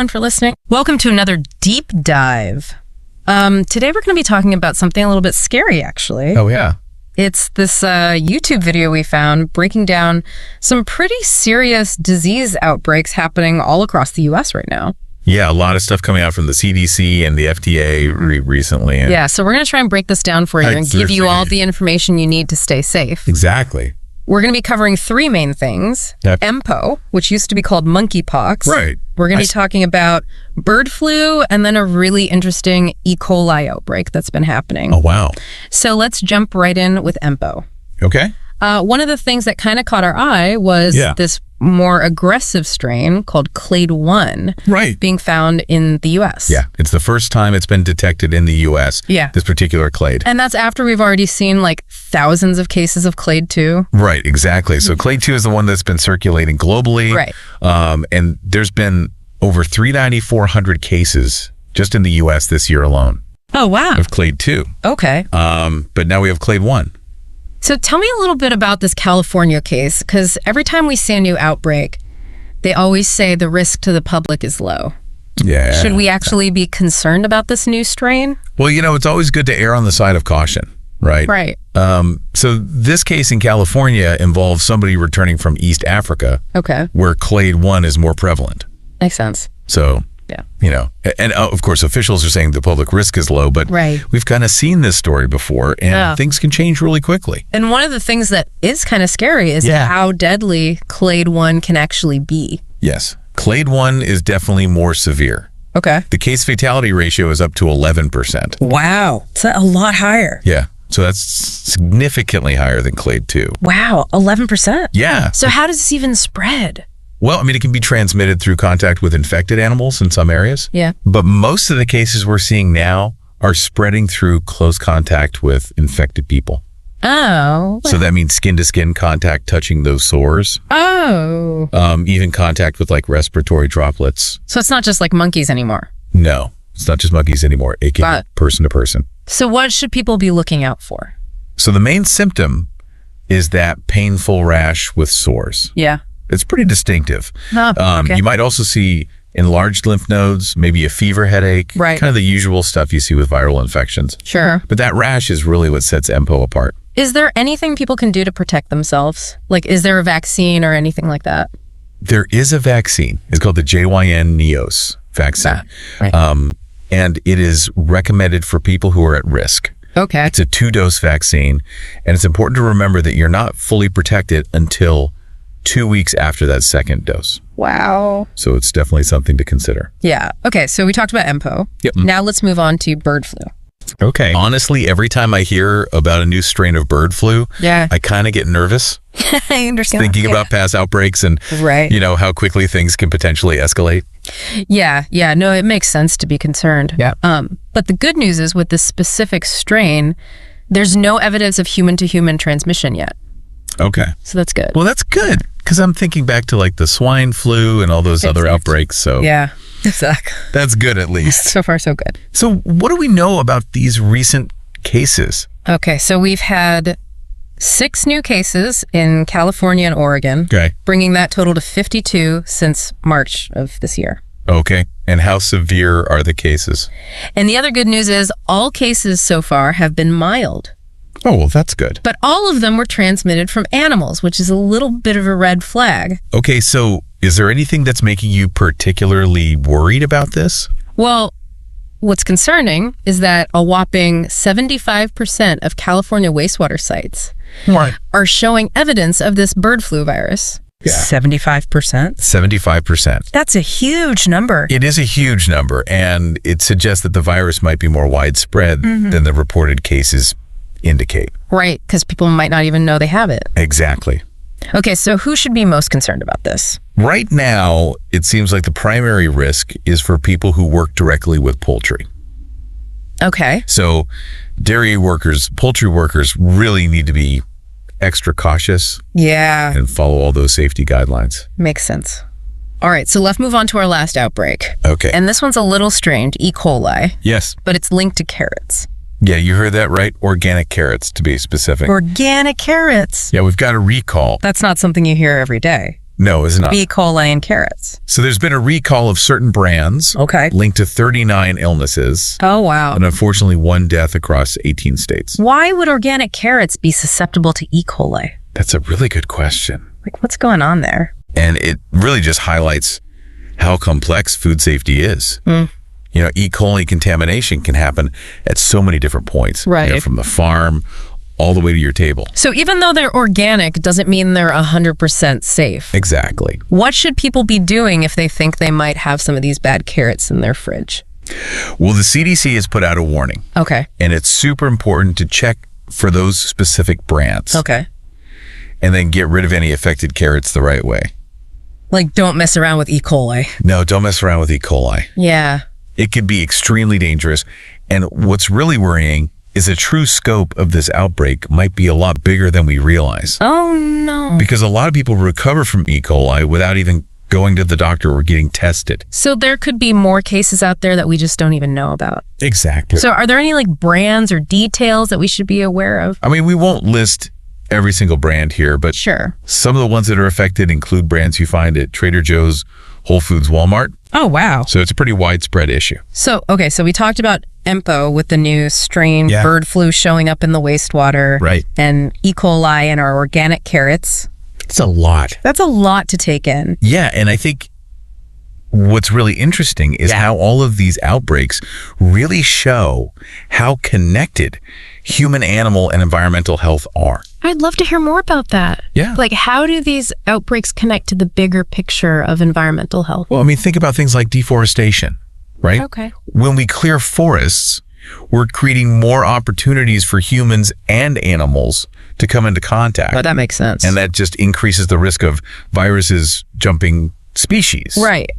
everyone, for listening. Welcome to another deep dive. Today we're going to be talking about something a little bit scary, actually. Oh, yeah. It's this YouTube video we found breaking down some pretty serious disease outbreaks happening all across the U.S. right now. Yeah, a lot of stuff coming out from the CDC and the FDA recently. And yeah, so we're going to try and break this down for you and give you all the information you need to stay safe. Exactly. We're going to be covering three main things. Yep. MPO, which used to be called monkeypox. Right. We're going to be talking about bird flu and then a really interesting E. coli outbreak that's been happening. Oh, wow. So let's jump right in with MPO. Okay. One of the things that kind of caught our eye was this more aggressive strain called Clade 1 being found in the U.S. Yeah, it's the first time it's been detected in the U.S., this particular clade. And that's after we've already seen like thousands of cases of Clade 2. Right, exactly. So Clade 2 is the one that's been circulating globally. Right. And there's been over 3,400 cases just in the U.S. this year alone. Oh, wow. Of Clade 2. Okay. But now we have Clade 1. So tell me a little bit about this California case, because every time we see a new outbreak, they always say the risk to the public is low. Yeah. Should we actually be concerned about this new strain? Well, you know, it's always good to err on the side of caution, right? Right. So this case in California involves somebody returning from East Africa, where Clade 1 is more prevalent. Makes sense. So, you know, and of course, officials are saying the public risk is low, but we've kind of seen this story before, and things can change really quickly. And one of the things that is kind of scary is how deadly Clade 1 can actually be. Yes. Clade 1 is definitely more severe. Okay. The case fatality ratio is up to 11%. Wow. It's a lot higher. Yeah. So that's significantly higher than Clade 2. Wow. 11%? Yeah. So how does this even spread? Well, I mean, it can be transmitted through contact with infected animals in some areas. Yeah. But most of the cases we're seeing now are spreading through close contact with infected people. Oh. So that means skin-to-skin contact, touching those sores. Oh. Even contact with like respiratory droplets. So it's not just like monkeys anymore? No, it's not just monkeys anymore. It can be person to person. So what should people be looking out for? So the main symptom is that painful rash with sores. Yeah. It's pretty distinctive. Okay. You might also see enlarged lymph nodes, maybe a fever headache, kind of the usual stuff you see with viral infections. Sure. But that rash is really what sets MPO apart. Is there anything people can do to protect themselves? Like, is there a vaccine or anything like that? There is a vaccine. It's called the JYN-NEOS vaccine. And it is recommended for people who are at risk. Okay. It's a 2-dose vaccine. And it's important to remember that you're not fully protected until 2 weeks after that second dose. Wow. So it's definitely something to consider. Yeah. Okay, so we talked about MPO. Yep. Now let's move on to bird flu. Okay. Honestly, every time I hear about a new strain of bird flu, I kind of get nervous. I understand. Thinking about past outbreaks and, you know, how quickly things can potentially escalate. Yeah. No, it makes sense to be concerned. Yeah. But the good news is with this specific strain, there's no evidence of human-to-human transmission yet. Okay. So that's good. Well, that's good, because I'm thinking back to like the swine flu and all those other outbreaks. So yeah, exactly. That's good, at least. So far, so good. So what do we know about these recent cases? Okay, so we've had 6 new cases in California and Oregon, bringing that total to 52 since March of this year. Okay. And how severe are the cases? And the other good news is all cases so far have been mild. Oh, well, that's good. But all of them were transmitted from animals, which is a little bit of a red flag. Okay, so is there anything that's making you particularly worried about this? Well, what's concerning is that a whopping 75% of California wastewater sites are showing evidence of this bird flu virus. Yeah. 75%? 75%. That's a huge number. It is a huge number, and it suggests that the virus might be more widespread than the reported cases indicate. Right, because people might not even know they have it. Exactly. Okay, so who should be most concerned about this? Right now, it seems like the primary risk is for people who work directly with poultry. Okay. So dairy workers, poultry workers really need to be extra cautious. Yeah. And follow all those safety guidelines. Makes sense. All right, so let's move on to our last outbreak. Okay. And this one's a little strange, E. coli. Yes. But it's linked to carrots. Yeah, you heard that right. Organic carrots, to be specific. Organic carrots. Yeah, we've got a recall. That's not something you hear every day. No, it's not. E. coli in carrots. So there's been a recall of certain brands linked to 39 illnesses. Oh, wow. And unfortunately, 1 death across 18 states. Why would organic carrots be susceptible to E. coli? That's a really good question. Like, what's going on there? And it really just highlights how complex food safety is. You know, E. coli contamination can happen at so many different points. Right. You know, from the farm all the way to your table. So even though they're organic doesn't mean they're 100% safe. Exactly. What should people be doing if they think they might have some of these bad carrots in their fridge? Well, the CDC has put out a warning. Okay. And it's super important to check for those specific brands. Okay. And then get rid of any affected carrots the right way. Like, don't mess around with E. coli. No, don't mess around with E. coli. Yeah. It could be extremely dangerous. And what's really worrying is the true scope of this outbreak might be a lot bigger than we realize. Oh, no. Because a lot of people recover from E. coli without even going to the doctor or getting tested. So there could be more cases out there that we just don't even know about. Exactly. So are there any like brands or details that we should be aware of? I mean, we won't list every single brand here, but sure. Some of the ones that are affected include brands you find at Trader Joe's, Whole Foods, Walmart. Oh, wow. So it's a pretty widespread issue. So, okay, so we talked about EMPO with the new strain, bird flu showing up in the wastewater. Right. And E. coli in our organic carrots. It's a lot. That's a lot to take in. Yeah, and I think what's really interesting is how all of these outbreaks really show how connected human, animal, and environmental health are. I'd love to hear more about that. Yeah. Like, how do these outbreaks connect to the bigger picture of environmental health? Well, I mean, think about things like deforestation, right? Okay. When we clear forests, we're creating more opportunities for humans and animals to come into contact. But that makes sense. And that just increases the risk of viruses jumping species. Right.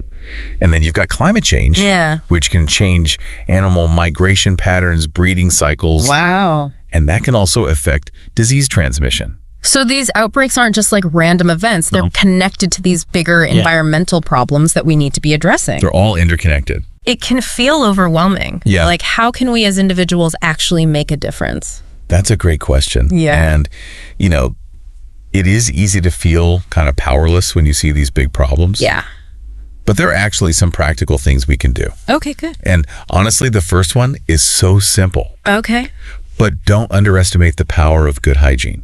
And then you've got climate change, which can change animal migration patterns, breeding cycles. Wow. And that can also affect disease transmission. So these outbreaks aren't just like random events. They're connected to these bigger environmental problems that we need to be addressing. They're all interconnected. It can feel overwhelming. Yeah. Like, how can we as individuals actually make a difference? That's a great question. Yeah. And, you know, it is easy to feel kind of powerless when you see these big problems. Yeah. But there are actually some practical things we can do. Okay, good. And honestly, the first one is so simple. Okay. But don't underestimate the power of good hygiene.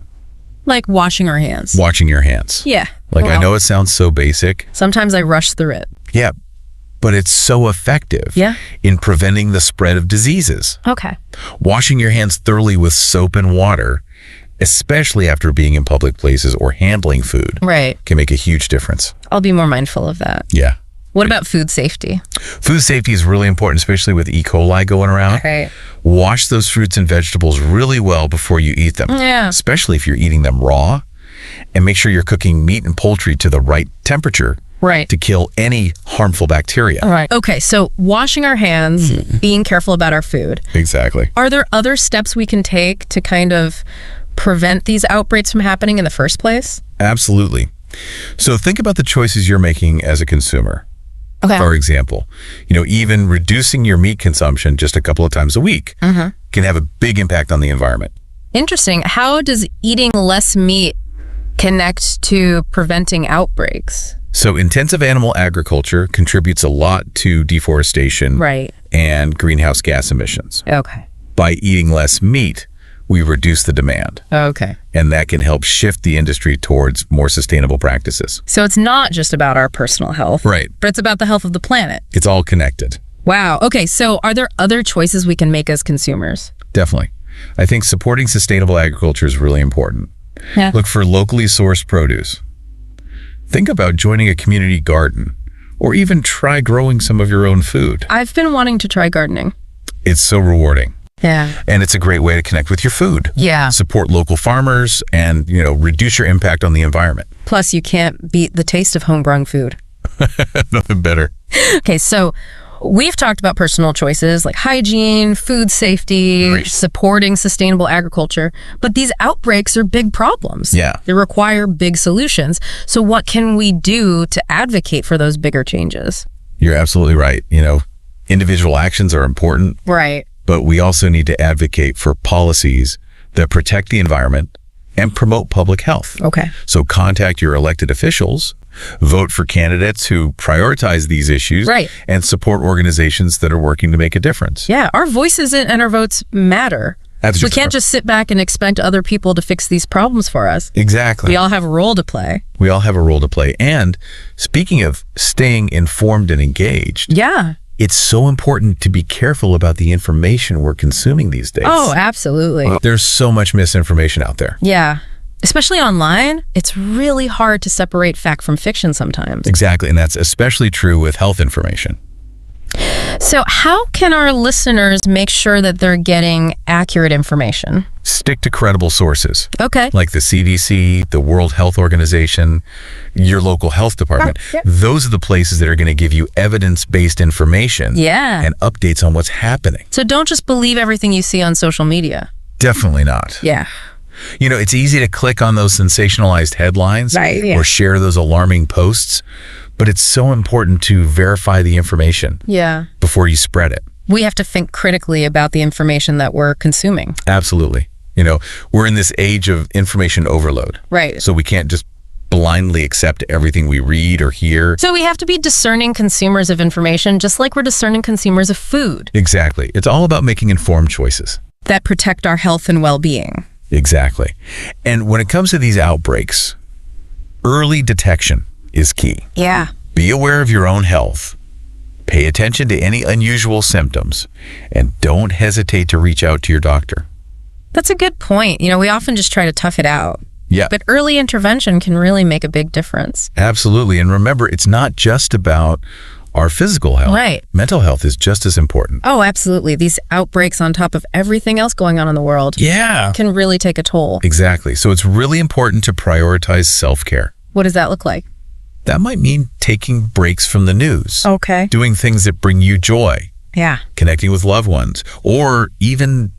Like washing our hands. Washing your hands. Yeah. Like, I know it sounds so basic. Sometimes I rush through it. Yeah. But it's so effective in preventing the spread of diseases. Okay. Washing your hands thoroughly with soap and water, especially after being in public places or handling food, can make a huge difference. I'll be more mindful of that. Yeah. What about food safety? Food safety is really important, especially with E. coli going around. Right. Wash those fruits and vegetables really well before you eat them. Yeah. Especially if you're eating them raw. And make sure you're cooking meat and poultry to the right temperature. Right. To kill any harmful bacteria. Right. Okay, so washing our hands, being careful about our food. Exactly. Are there other steps we can take to kind of prevent these outbreaks from happening in the first place? Absolutely. So think about the choices you're making as a consumer. Okay. For example, you know, even reducing your meat consumption just a couple of times a week can have a big impact on the environment. Interesting. How does eating less meat connect to preventing outbreaks? So intensive animal agriculture contributes a lot to deforestation and greenhouse gas emissions. Okay. By eating less meat, we reduce the demand. Okay. And that can help shift the industry towards more sustainable practices. So it's not just about our personal health. Right. But it's about the health of the planet. It's all connected. Wow. Okay, so are there other choices we can make as consumers? Definitely. I think supporting sustainable agriculture is really important. Yeah. Look for locally sourced produce. Think about joining a community garden, or even try growing some of your own food. I've been wanting to try gardening. It's so rewarding. Yeah. And it's a great way to connect with your food. Yeah. Support local farmers and, you know, reduce your impact on the environment. Plus, you can't beat the taste of homegrown food. Nothing better. Okay, so we've talked about personal choices like hygiene, food safety, supporting sustainable agriculture, but these outbreaks are big problems. Yeah. They require big solutions. So what can we do to advocate for those bigger changes? You're absolutely right. You know, individual actions are important. Right. But we also need to advocate for policies that protect the environment and promote public health. Okay. So contact your elected officials Vote for candidates who prioritize these issues, right, and support organizations that are working to make a difference. Yeah, our voices and our votes matter. We can't just sit back and expect other people to fix these problems for us. Exactly. We all have a role to play. We all have a role to play. And speaking of staying informed and engaged, yeah, it's so important to be careful about the information we're consuming these days. Oh, absolutely. There's so much misinformation out there. Yeah. Especially online, it's really hard to separate fact from fiction sometimes. Exactly. And that's especially true with health information. So how can our listeners make sure that they're getting accurate information? Stick to credible sources. Okay. Like the CDC, the World Health Organization, your local health department. Yeah. Those are the places that are going to give you evidence-based information, yeah, and updates on what's happening. So don't just believe everything you see on social media. Definitely not. Yeah. You know, it's easy to click on those sensationalized headlines, right, yeah, or share those alarming posts, but it's so important to verify the information, yeah, before you spread it. We have to think critically about the information that we're consuming. Absolutely. You know, we're in this age of information overload. Right. So we can't just blindly accept everything we read or hear. So we have to be discerning consumers of information, just like we're discerning consumers of food. Exactly. It's all about making informed choices that protect our health and well-being. Exactly. And when it comes to these outbreaks, early detection is key. Yeah. Be aware of your own health. Pay attention to any unusual symptoms, and don't hesitate to reach out to your doctor. That's a good point. You know, we often just try to tough it out. Yeah. But early intervention can really make a big difference. Absolutely. And remember, it's not just about our physical health. Right. Mental health is just as important. Oh, absolutely. These outbreaks on top of everything else going on in the world, yeah, can really take a toll. Exactly. So it's really important to prioritize self-care. What does that look like? That might mean taking breaks from the news. Okay. Doing things that bring you joy. Yeah. Connecting with loved ones, or even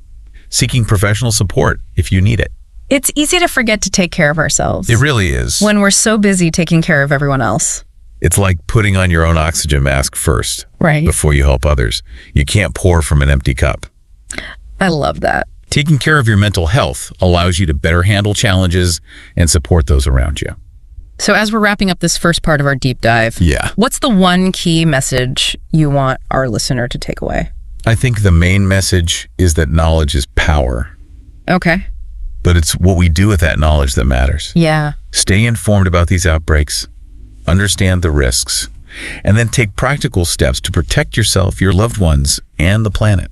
seeking professional support if you need it. It's easy to forget to take care of ourselves. It really is. When we're so busy taking care of everyone else. It's like putting on your own oxygen mask first, right, before you help others. You can't pour from an empty cup. I love that. Taking care of your mental health allows you to better handle challenges and support those around you. So as we're wrapping up this first part of our deep dive, yeah, what's the one key message you want our listener to take away? I think the main message is that knowledge is power. Okay. But it's what we do with that knowledge that matters. Yeah. Stay informed about these outbreaks, understand the risks, and then take practical steps to protect yourself, your loved ones, and the planet.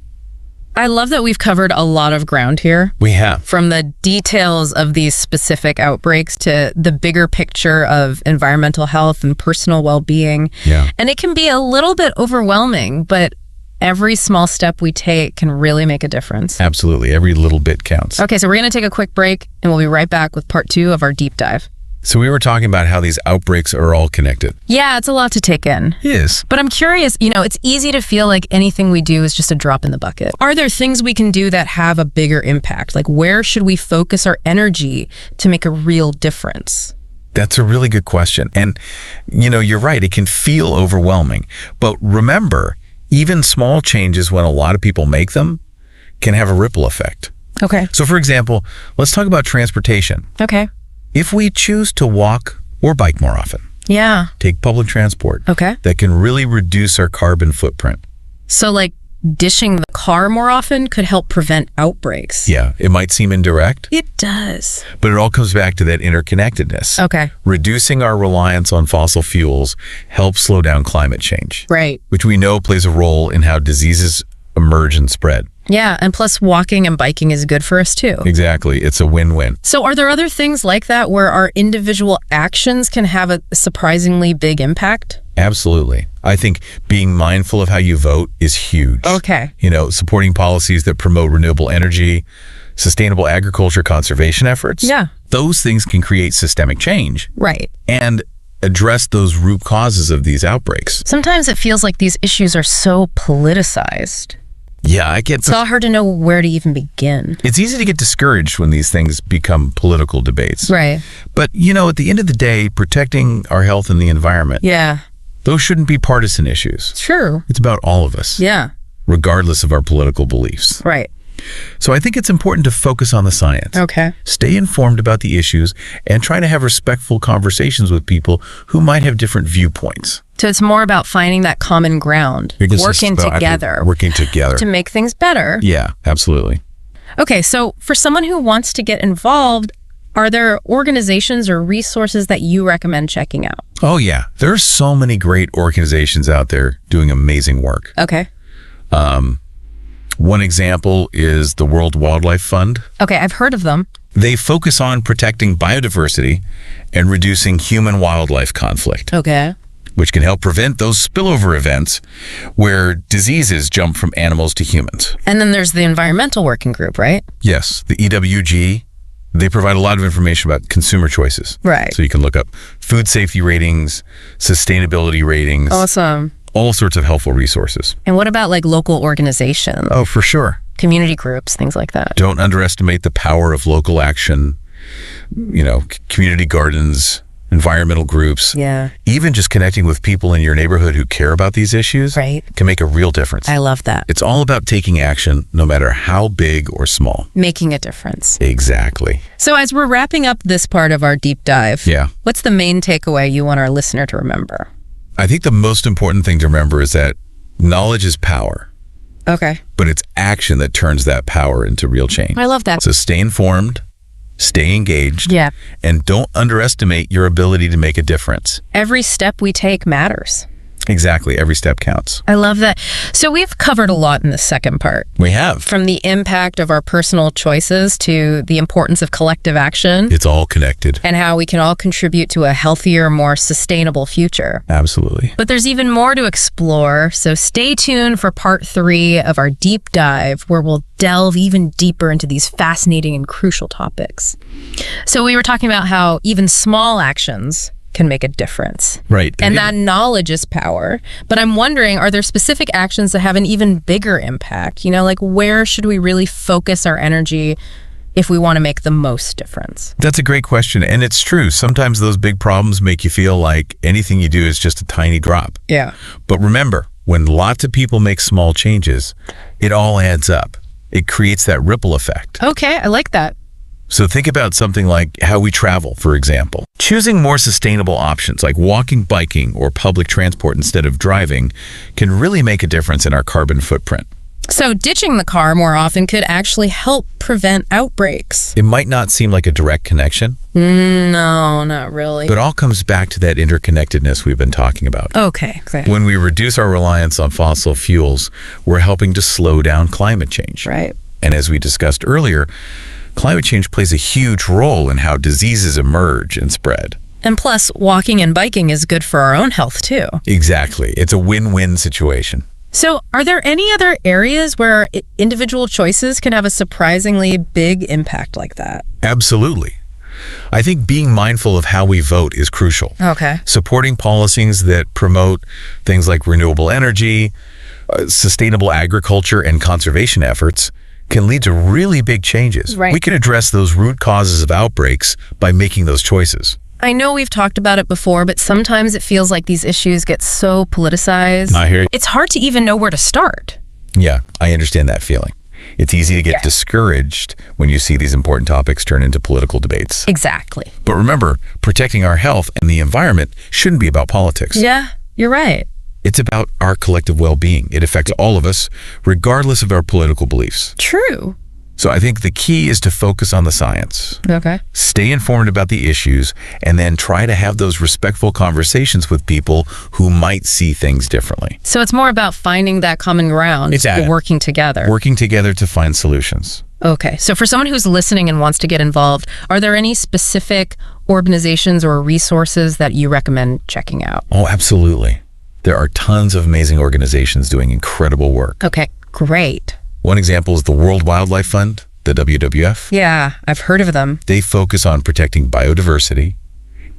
I love that we've covered a lot of ground here. We have. From the details of these specific outbreaks to the bigger picture of environmental health and personal well-being. Yeah. And it can be a little bit overwhelming, but every small step we take can really make a difference. Absolutely. Every little bit counts. Okay, so we're going to take a quick break, and we'll be right back with part 2 of our deep dive. So we were talking about how these outbreaks are all connected. Yeah, it's a lot to take in. It is. But I'm curious, you know, it's easy to feel like anything we do is just a drop in the bucket. Are there things we can do that have a bigger impact? Like, where should we focus our energy to make a real difference? That's a really good question. And, you know, you're right. It can feel overwhelming. But remember, even small changes, when a lot of people make them, can have a ripple effect. Okay. So, for example, let's talk about transportation. Okay. If we choose to walk or bike more often, yeah, take public transport, okay, that can really reduce our carbon footprint. So like dishing the car more often could help prevent outbreaks. Yeah, it might seem indirect. It does. But it all comes back to that interconnectedness. Okay. Reducing our reliance on fossil fuels helps slow down climate change. Right. Which we know plays a role in how diseases emerge and spread. Yeah, and plus walking and biking is good for us too. Exactly. It's a win-win. So are there other things like that where our individual actions can have a surprisingly big impact? Absolutely. I think being mindful of how you vote is huge. Okay. You know, supporting policies that promote renewable energy, sustainable agriculture, conservation efforts. Yeah. Those things can create systemic change. Right. And address those root causes of these outbreaks. Sometimes it feels like these issues are so politicized. Yeah, I get it's all hard to know where to even begin. It's easy to get discouraged when these things become political debates. Right. But, you know, at the end of the day, protecting our health and the environment, yeah, those shouldn't be partisan issues. True. It's about all of us. Yeah. Regardless of our political beliefs. Right. So I think it's important to focus on the science. Okay. Stay informed about the issues and try to have respectful conversations with people who might have different viewpoints. So it's more about finding that common ground, working together to make things better. Yeah, absolutely. Okay, so for someone who wants to get involved, are there organizations or resources that you recommend checking out? Oh, yeah. There are so many great organizations out there doing amazing work. Okay. One example is the World Wildlife Fund. Okay, I've heard of them. They focus on protecting biodiversity and reducing human-wildlife conflict, Okay. which can help prevent those spillover events where diseases jump from animals to humans. And then there's the Environmental Working Group, right? Yes, the EWG, they provide a lot of information about consumer choices. Right. So you can look up food safety ratings, sustainability ratings, Awesome. all sorts of helpful resources. And what about like local organizations, Oh, for sure. community groups, things like that? Don't underestimate the power of local action, community gardens, environmental groups. Yeah. Even just connecting with people in your neighborhood who care about these issues Right. can make a real difference. I love that. It's all about taking action, no matter how big or small. Making a difference. Exactly. So as we're wrapping up this part of our deep dive, Yeah. what's the main takeaway you want our listener to remember? I think the most important thing to remember is that knowledge is power, Okay. but it's action that turns that power into real change. I love that. So stay informed, stay engaged, Yeah. and don't underestimate your ability to make a difference. Every step we take matters. Exactly. Every step counts. I love that. So we've covered a lot in the second part, We have. from the impact of our personal choices to the importance of collective action It's all connected. and how we can all contribute to a healthier, more sustainable future. Absolutely. But there's even more to explore, so stay tuned for part 3 of our deep dive, where we'll delve even deeper into these fascinating and crucial topics. So we were talking about how even small actions can make a difference. Right. And that knowledge is power. But I'm wondering, are there specific actions that have an even bigger impact? Like where should we really focus our energy if we want to make the most difference? That's a great question. And it's true. Sometimes those big problems make you feel like anything you do is just a tiny drop. Yeah. But remember, when lots of people make small changes, it all adds up. It creates that ripple effect. Okay, I like that. So think about something like how we travel, for example. Choosing more sustainable options like walking, biking, or public transport instead of driving can really make a difference in our carbon footprint. So ditching the car more often could actually help prevent outbreaks. It might not seem like a direct connection, No, not really. but it all comes back to that interconnectedness we've been talking about. Okay. When we reduce our reliance on fossil fuels, we're helping to slow down climate change. Right. And as we discussed earlier, climate change plays a huge role in how diseases emerge and spread. And plus, walking and biking is good for our own health too. Exactly. It's a win-win situation. So are there any other areas where individual choices can have a surprisingly big impact like that? Absolutely. I think being mindful of how we vote is crucial. Okay. Supporting policies that promote things like renewable energy, sustainable agriculture, and conservation efforts can lead to really big changes. Right. We can address those root causes of outbreaks by making those choices. I know we've talked about it before, but sometimes it feels like these issues get so politicized. I hear you. It's hard to even know where to start. Yeah, I understand that feeling. It's easy to get discouraged when you see these important topics turn into political debates. Exactly. But remember, protecting our health and the environment shouldn't be about politics. Yeah, you're right. It's about our collective well-being. It affects all of us, regardless of our political beliefs. True. So I think the key is to focus on the science, Okay. stay informed about the issues, and then try to have those respectful conversations with people who might see things differently. So it's more about finding that common ground, working together. Working together to find solutions. Okay. So for someone who's listening and wants to get involved, are there any specific organizations or resources that you recommend checking out? Oh, absolutely. There are tons of amazing organizations doing incredible work. Okay, great. One example is the World Wildlife Fund, the WWF. Yeah, I've heard of them. They focus on protecting biodiversity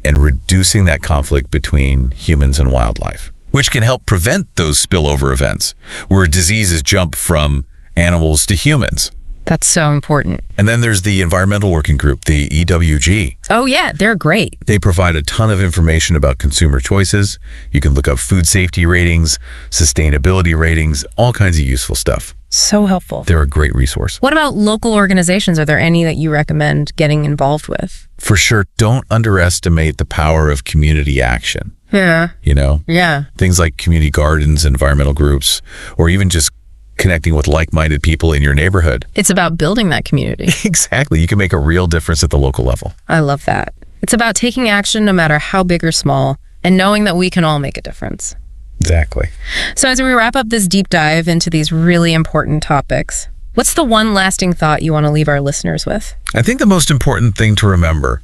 and reducing that conflict between humans and wildlife, which can help prevent those spillover events where diseases jump from animals to humans. That's so important. And then there's the Environmental Working Group, the EWG. Oh, yeah, they're great. They provide a ton of information about consumer choices. You can look up food safety ratings, sustainability ratings, all kinds of useful stuff. So helpful. They're a great resource. What about local organizations? Are there any that you recommend getting involved with? For sure, don't underestimate the power of community action. Yeah. You know? Yeah. Things like community gardens, environmental groups, or even just connecting with like-minded people in your neighborhood. It's about building that community. Exactly. You can make a real difference at the local level. I love that. It's about taking action no matter how big or small, and knowing that we can all make a difference. Exactly. So as we wrap up this deep dive into these really important topics, what's the one lasting thought you want to leave our listeners with? I think the most important thing to remember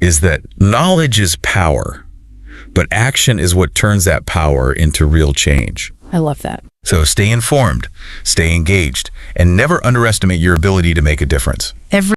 is that knowledge is power, but action is what turns that power into real change. I love that. So stay informed, stay engaged, and never underestimate your ability to make a difference. Every